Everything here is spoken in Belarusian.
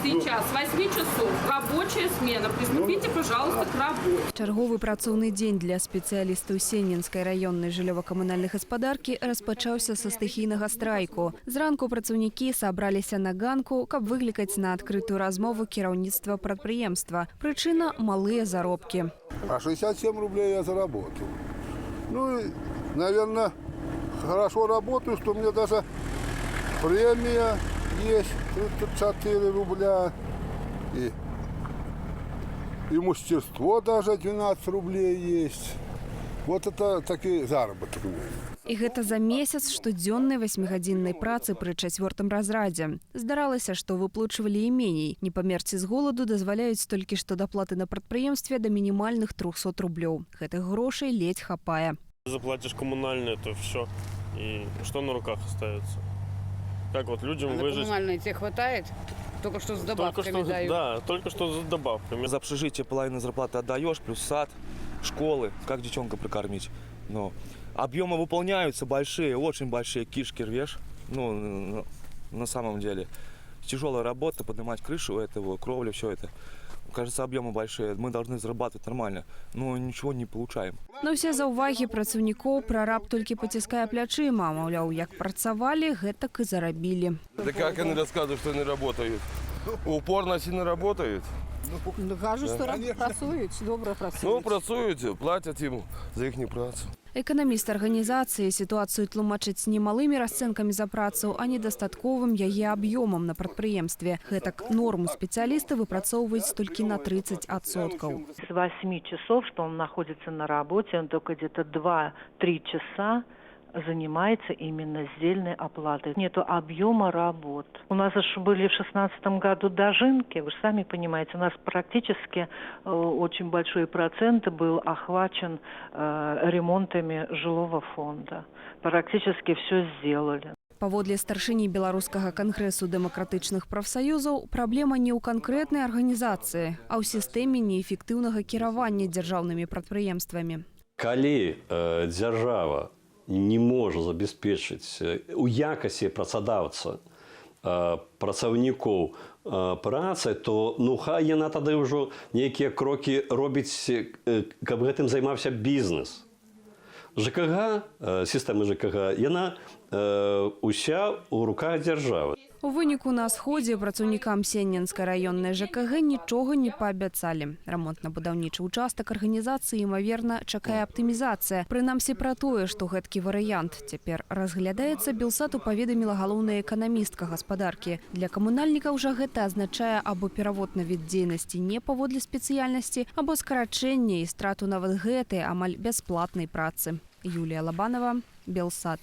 сейчас с 8 часов рабочая смена. Приступите, пожалуйста, к работе. Чарговы працоўны дзень для спецыялістаў Сеннінскай раённай жыллёва-камунальнай гаспадаркі распачаўся са стыхійнага страйку. Зранку працаўнікі сабраліся на ганку, каб выклікаць на адкрытую размову кіраўніцтва прадпрыемства. Прычына – малыя заробкі. А 67 рублей я заработал. Ну и, наверное, хорошо работаю, что мне даже премия есть 34 рубля. И мастерство даже 12 рублей есть. Вот это такие заработки у меня. І гэта за месяц штодзённай 8-гадзіннай працы пры 4-м разрадзе. Здаралася, што выплачвалі і меней. Не памерці з голаду дазваляюць толькі што даплаты на прадпрыемстве да мінімальных 300 рублёў. Гэтых грошай ледзь хапае. Заплатишь коммунальные, то все. И что на руках остается? Как вот людям выжить? Коммунальные тебе хватает? Только что с добавками дают. Да, только что с добавками. За общежитие половину зарплаты отдаешь, плюс сад, школы. Как девчонка прокормить? Но объемы выполняются большие, очень большие, кишки рвешь. Ну, на самом деле. Тяжелая работа, поднимать крышу этого, кровлю, все это. Кажется, объемы большие, мы должны зарабатывать нормально, но ничего не получаем. На ўсе заўвагі працаўнікоў прараб толькі паціскае плячыма. Маўляў, як працавалі, гэтак і зарабілі. Да как они рассказывают, что они работают? Упорно сильно работают? Ну, кажуть, що працюють, добре працюють. Ну, працують, платять їм за їхню працю. Эканаміст арганізацыі сітуацыю тлумачыць не малымі расцэнкамі за працу, а недастатковым яе аб'ёмам на прадпрыемстве. Гэтак норму спецыялісты выпрацоўваюць толькі на 30%. С 8 часов, что он находится на работе, он только где-то 2-3 часа занимается именно сдельной оплатой. Нету объема работ. У нас же были в 2016 году дожинки. Вы же сами понимаете, у нас практически очень большой процент был охвачен ремонтами жилого фонда. Практически все сделали. Паводле старшыні беларускага кангрэсу дэмакратычных прафсаюзаў, праблема не ў канкрэтнай арганізацыі, а ў сістэме неэфектыўнага кіравання дзяржаўнымі прадпрыемствамі. Калі дзяржава не может забеспечить у якости працадаўца працаўнікоў працы, то ну хай яна тады ўжо нейкія крокі робіць, каб гэтым займаўся бізнес. ЖКГ, сістэма ЖКГ, яна уся ў руках дзяржавы. У выніку на сходзе працаўнікам Сеннінскай раённай ЖКГ нічога не паабяцалі. Рамонтна-будаўнічы ўчастак арганізацыі, імаверна, чакае аптымізацыя. Прынамсі пра тое, што гэткі варыянт цяпер разглядаецца, Белсату паведаміла галоўная эканамістка гаспадаркі. Для камунальнікаў жа гэта азначае або перавод на від дзейнасці не паводле спецыяльнасці, або скарачэнне і страту нават гэтай амаль бясплатнай працы. Юлія Лабанова, Белсат.